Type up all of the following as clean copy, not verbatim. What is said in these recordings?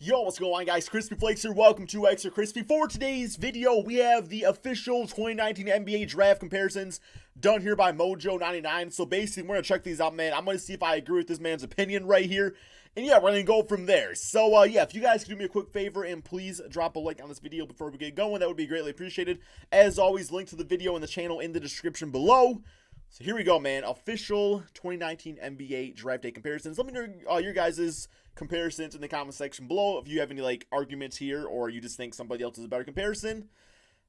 Yo, what's going on, guys? Crispy Flakes here. Welcome to Extra Crispy. For today's video, we have the official 2019 NBA draft comparisons done here by Mojo99. So basically, we're going to check these out, man. I'm going to see if I agree with this man's opinion right here. And yeah, we're going to go from there. So yeah, if you guys could do me a quick favor and please drop a like on this video before we get going, that would be greatly appreciated. As always, link to the video and the channel in the description below. So here we go, man. Official 2019 NBA draft day comparisons. Let me know your guys' comparisons in the comment section below if you have any like arguments here or you just think somebody else is a better comparison.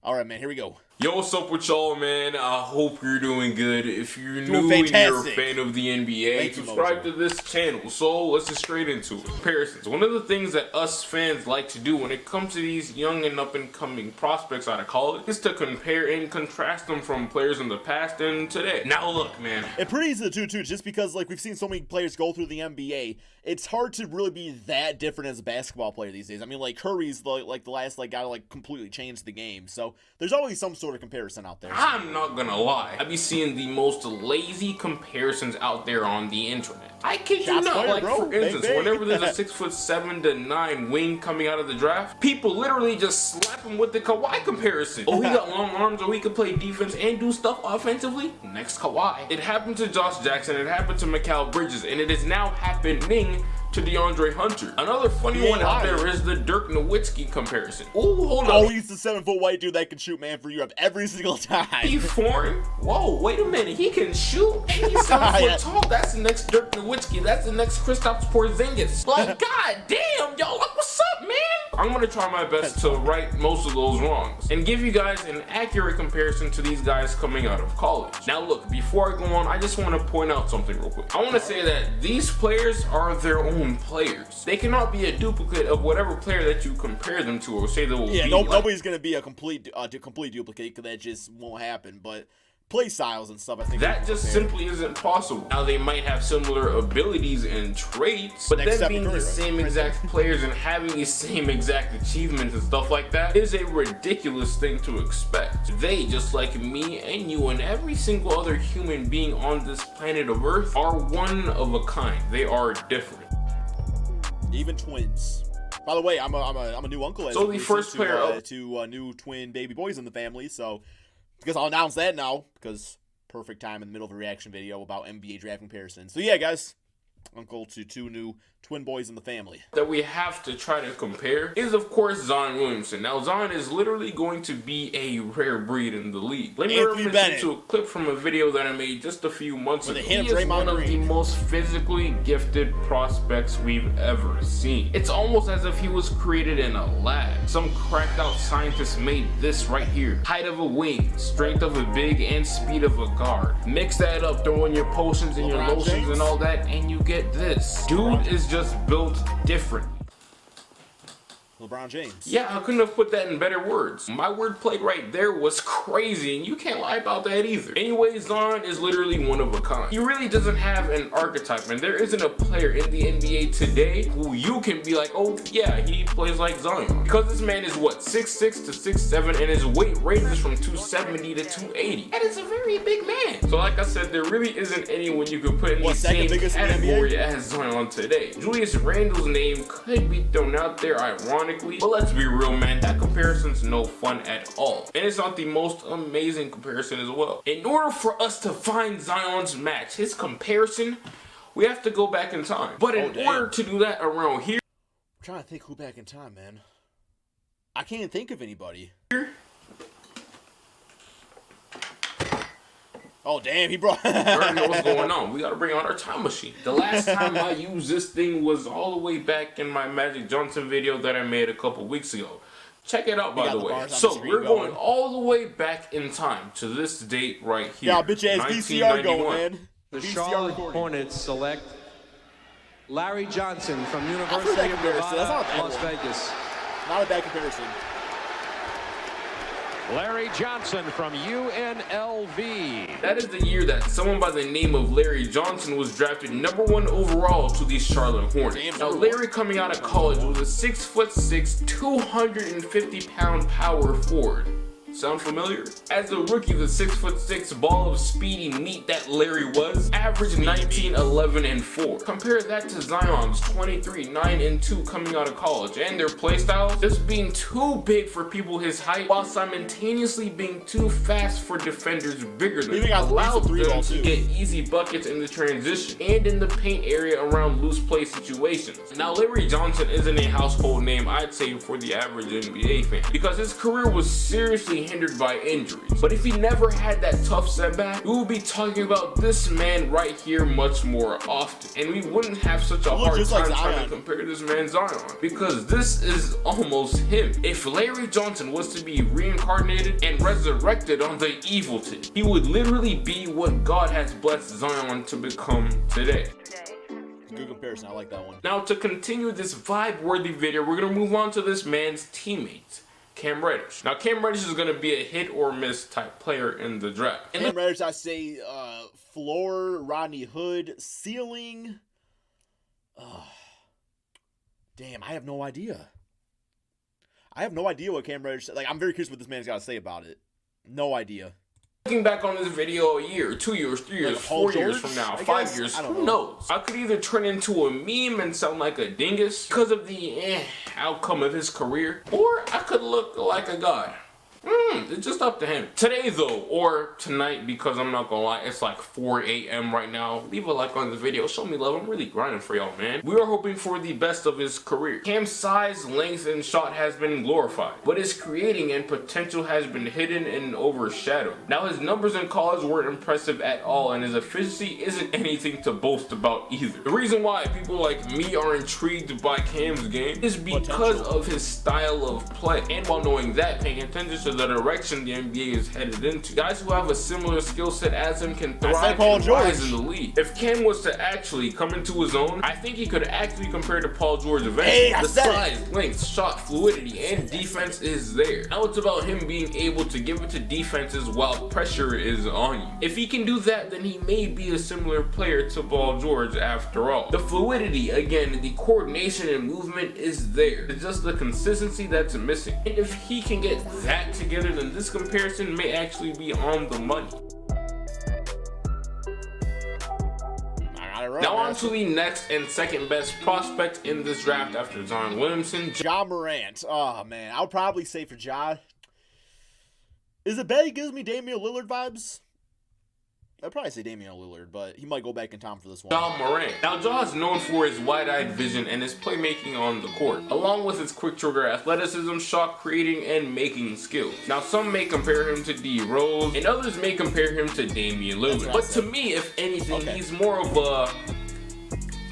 All right, man, here we go. Yo, what's up with y'all, man? I hope you're doing good. If you're new and you're a fan of the NBA, subscribe to this channel. So let's get straight into it. Comparisons. One of the things that us fans like to do when it comes to these young and up-and-coming prospects out of college is to compare and contrast them from players in the past and today. Now look, man. It's pretty easy to do, too, just because like we've seen so many players go through the NBA. It's hard to really be that different as a basketball player these days. I mean, like Curry's the last guy to like completely change the game. So there's always some sort of comparison out there. I'm not gonna lie. I be seeing the most lazy comparisons out there on the internet. I kid you not, like for instance, whenever there's a 6'7" to 9" wing coming out of the draft, people literally just slap him with the Kawhi comparison. Oh, he got long arms, or he could play defense and do stuff offensively? Next Kawhi. It happened to Josh Jackson, it happened to Mikal Bridges, and it is now happening to DeAndre Hunter. Another funny one out there is the Dirk Nowitzki comparison. Ooh, hold on. Oh, he's the 7-foot white dude that can shoot, man, for Europe every single time. He's foreign. Whoa, wait a minute. He can shoot and he's 7 foot tall. That's the next Dirk Nowitzki. That's the next Kristaps Porzingis. Like, god damn, yo, like, what's up, man? I'm gonna try my best to right most of those wrongs and give you guys an accurate comparison to these guys coming out of college. Now look, before I go on, I just want to point out something real quick. I want to say that these players are their own players. They cannot be a duplicate of whatever player that you compare them to or say they will be. Nobody's gonna be a complete duplicate, because that just won't happen. But play styles and stuff, I think that just simply isn't possible. Now they might have similar abilities and traits, but them being the same exact players and having the same exact achievements and stuff like that is a ridiculous thing to expect. They, just like me and you and every single other human being on this planet of Earth, are one of a kind. They are different. Even twins. By the way, I'm a new uncle. So the first player to new twin baby boys in the family. So because I'll announce that now, because perfect time in the middle of a reaction video about NBA draft comparison. So yeah, guys, uncle to two new twin boys in the family. That we have to try to compare is, of course, Zion Williamson. Now, Zion is literally going to be a rare breed in the league. Let me reference you to a clip from a video that I made just a few months ago. He is one of the most physically gifted prospects we've ever seen. It's almost as if he was created in a lab. Some cracked out scientists made this right here. Height of a wing, strength of a big, and speed of a guard. Mix that up, throw in your potions and your lotions and all that, and you get this. Dude is just built different. LeBron James. Yeah, I couldn't have put that in better words. My wordplay right there was crazy, and you can't lie about that either. Anyway, Zion is literally one of a kind. He really doesn't have an archetype, and there isn't a player in the NBA today who you can be like, oh yeah, he plays like Zion. Because this man is what, 6'6" to 6'7", and his weight ranges from 270 to 280. And it's a very big man. So like I said, there really isn't anyone you could put in the same category as Zion today. Julius Randle's name could be thrown out there ironically, but let's be real, man, that comparison's no fun at all. And it's not the most amazing comparison as well. In order for us to find Zion's match, his comparison, we have to go back in time. But in order to do that around here, I'm trying to think who back in time, man. I can't think of anybody. Oh, damn, he brought... I already know what's going on. We got to bring out our time machine. The last time I used this thing was all the way back in my Magic Johnson video that I made a couple weeks ago. Check it out, by the way. So, we're going all the way back in time to this date right here. Yeah, bitch ass VCR going, man. The Charlotte Hornets select Larry Johnson from University of Nevada, Las Vegas. Not a bad comparison. Larry Johnson from UNLV. That is the year that someone by the name of Larry Johnson was drafted #1 overall to the Charlotte Hornets. Now, Larry coming out of college was a 6'6", 250-pound power forward. Sound familiar? As a rookie, the 6'6" ball of speedy meat that Larry was averaged 19, 11, and 4. Compare that to Zion's 23, 9, and 2 coming out of college, and their playstyles just being too big for people his height while simultaneously being too fast for defenders bigger than them. Allowed them to get easy buckets in the transition and in the paint area around loose play situations. Now, Larry Johnson isn't a household name, I'd say, for the average NBA fan, because his career was seriously hindered by injuries. But if he never had that tough setback, we would be talking about this man right here much more often, and we wouldn't have such a hard time trying to compare this man Zion, because this is almost him. If Larry Johnson was to be reincarnated and resurrected on the evil tip, he would literally be what God has blessed Zion to become today. Good comparison, I like that one. Now, to continue this vibe-worthy video, we're going to move on to this man's teammates, Cam Reddish. Now, Cam Reddish is going to be a hit or miss type player in the draft. Cam Reddish, I say floor, Rodney Hood, ceiling. Damn, I have no idea. I have no idea what Cam Reddish, like, I'm very curious what this man's got to say about it. No idea. Looking back on this video a year, 2 years, 3 years, 4 years from now, 5 years, who knows? I could either turn into a meme and sound like a dingus because of the outcome of his career, or I could look like a god. It's just up to him. Today though, or tonight, because I'm not gonna lie, it's like 4 a.m. right now. Leave a like on the video, show me love. I'm really grinding for y'all, man. We are hoping for the best of his career. Cam's size, length, and shot has been glorified, but his creating and potential has been hidden and overshadowed. Now, his numbers in college weren't impressive at all, and his efficiency isn't anything to boast about either. The reason why people like me are intrigued by Cam's game is because of his style of play, and while knowing that, paying attention to the direction the NBA is headed into. Guys who have a similar skill set as him can thrive and rise in the league. If Cam was to actually come into his own, I think he could actually compare to Paul George eventually. The size, length, shot, fluidity, and defense is there. Now it's about him being able to give it to defenses while pressure is on you. If he can do that, then he may be a similar player to Paul George after all. The fluidity, again, the coordination and movement is there. It's just the consistency that's missing. And if he can get that together, then this comparison may actually be on the money. Now on to the next and second best prospect in this draft after Zion Williamson, Ja Morant. Oh man, I would probably say for Ja. Is it bad he gives me Damian Lillard vibes? I'd probably say Damian Lillard, but he might go back in time for this one. Ja Morant. Now, Ja is known for his wide-eyed vision and his playmaking on the court, along with his quick-trigger athleticism, shot creating, and making skills. Now, some may compare him to DeRozan, and others may compare him to Damian Lillard. But to me, if anything, he's more of a...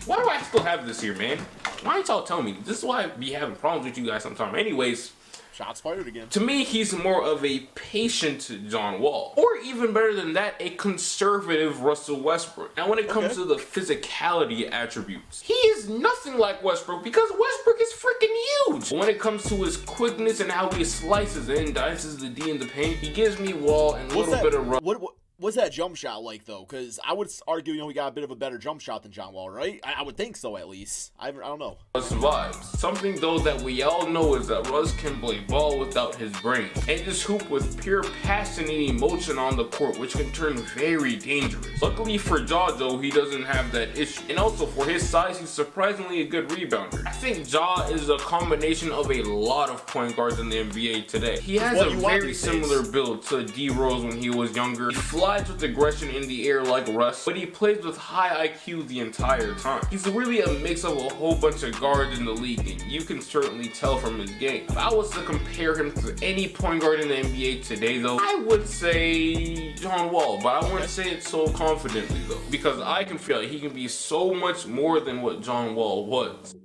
Why do I still have this here, man? Why ain't y'all telling me? This is why I be having problems with you guys sometimes. Anyways... Shots fired again. To me, he's more of a patient John Wall. Or even better than that, a conservative Russell Westbrook. Now, when it comes to the physicality attributes, he is nothing like Westbrook because Westbrook is freaking huge. But when it comes to his quickness and how he slices and dices the D in the paint, he gives me Wall and a little bit of... What's that jump shot like, though? Because I would argue, he got a bit of a better jump shot than John Wall, right? I would think so, at least. I don't know. Vibes. Something, though, that we all know is that Russ can play ball without his brain and just hoop with pure passion and emotion on the court, which can turn very dangerous. Luckily for Ja, though, he doesn't have that issue. And also, for his size, he's surprisingly a good rebounder. I think Ja is a combination of a lot of point guards in the NBA today. He has a very similar build to DeRozan when he was younger. He flies with aggression in the air like Russ, but he plays with high IQ the entire time. He's really a mix of a whole bunch of guards in the league, and you can certainly tell from his game. If I was to compare him to any point guard in the NBA today, though, I would say John Wall, but I wouldn't say it so confidently, though, because I can feel like he can be so much more than what John Wall was.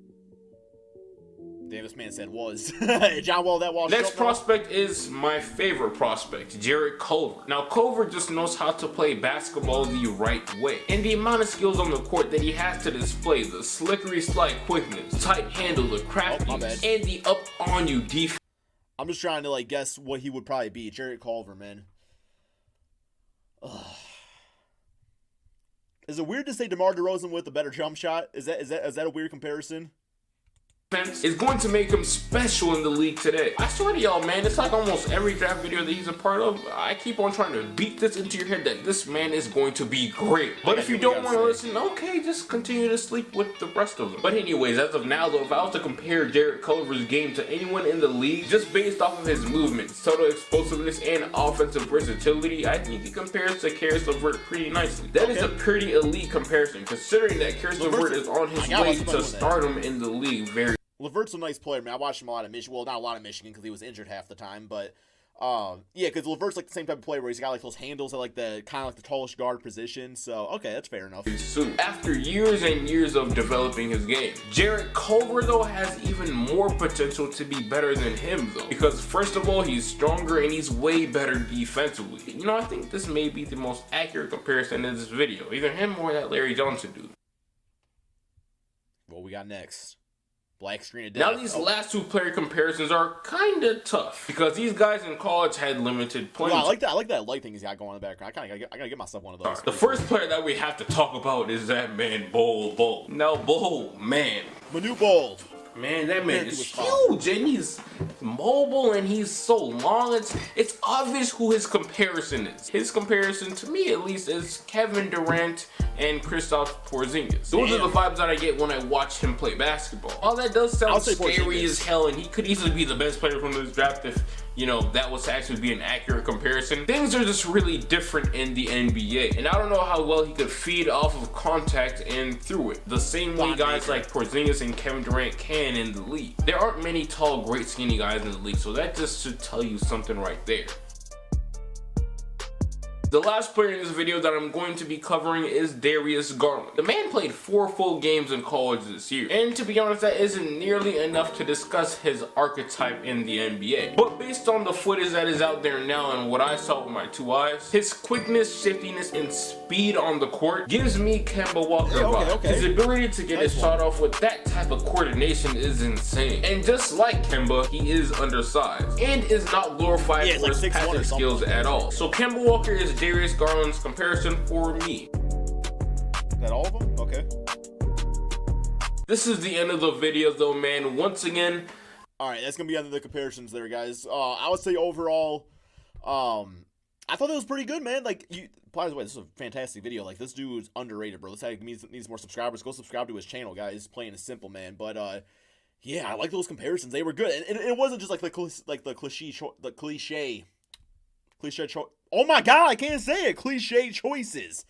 Damn, this man said was. John Wall, that Wall. Next prospect is my favorite prospect, Jarrett Culver. Now, Culver just knows how to play basketball the right way. And the amount of skills on the court that he has to display, the slickery slide quickness, tight handle, the craftiness, and the up-on-you defense. I'm just trying to, like, guess what he would probably be. Jarrett Culver, man. Ugh. Is it weird to say DeMar DeRozan with a better jump shot? Is that a weird comparison? is going to make him special in the league today. I swear to y'all, man, it's like almost every draft video that he's a part of, I keep on trying to beat this into your head that this man is going to be great. But if you don't want to listen, okay, just continue to sleep with the rest of them. But anyways, as of now though, if I was to compare Jarrett Culver's game to anyone in the league, just based off of his movements, total explosiveness, and offensive versatility, I think he compares to Karis LeVert pretty nicely. That is a pretty elite comparison, considering that Karis LeVert is on his way to stardom in the league very. LeVert's a nice player, man. I watched him a lot of Michigan. Well, not a lot of Michigan because he was injured half the time, but yeah, because LeVert's like the same type of player where he's got like those handles at like the kind of like the tallish guard position. So okay, that's fair enough. After years and years of developing his game, Jarrett Culver though has even more potential to be better than him though, because first of all, he's stronger and he's way better defensively. You know, I think this may be the most accurate comparison in this video, either him or that Larry Johnson dude. What we got next? Black screen of death. Now these last two player comparisons are kind of tough because these guys in college had limited playing. Well, I like that light thing he's got going in the background. I gotta get myself one of those. The first player that we have to talk about is that man Bol. Now Bol, man, Manu Bol. Man, that man is huge and he's mobile and he's so long. It's obvious who his comparison is. His comparison, to me at least, is Kevin Durant and Kristaps Porzingis. Those are the vibes that I get when I watch him play basketball. All that does sound scary as hell, and he could easily be the best player from this draft if, you know, that was to actually be an accurate comparison. Things are just really different in the NBA, and I don't know how well he could feed off of contact and through it, the same way guys like Porzingis and Kevin Durant can in the league. There aren't many tall, great, skinny guys in the league, so that just should tell you something right there. The last player in this video that I'm going to be covering is Darius Garland. The man played 4 full games in college this year, and to be honest, that isn't nearly enough to discuss his archetype in the NBA. But based on the footage that is out there now and what I saw with my 2 eyes, his quickness, shiftiness, and speed on the court gives me Kemba Walker vibes. His ability to get his shot off with that type of coordination is insane. And just like Kemba, he is undersized and is not glorified for his passing skills at all. So Kemba Walker is Darius Garland's comparison for me. Is that all of them? Okay. This is the end of the video though, man. Once again, alright, that's gonna be under the comparisons there, guys. I would say overall, I thought that was pretty good, man. Like, by the way, this is a fantastic video. Like, this dude is underrated, bro. This guy needs more subscribers. Go subscribe to his channel, guys. Plain and simple, man. But yeah, I like those comparisons. They were good, and it wasn't just like the cliche. Oh my god, I can't say it. Cliche choices.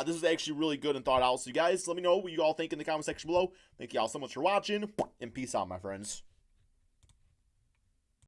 This is actually really good and thought out. So you guys, let me know what you all think in the comment section below. Thank you all so much for watching, and peace out, my friends.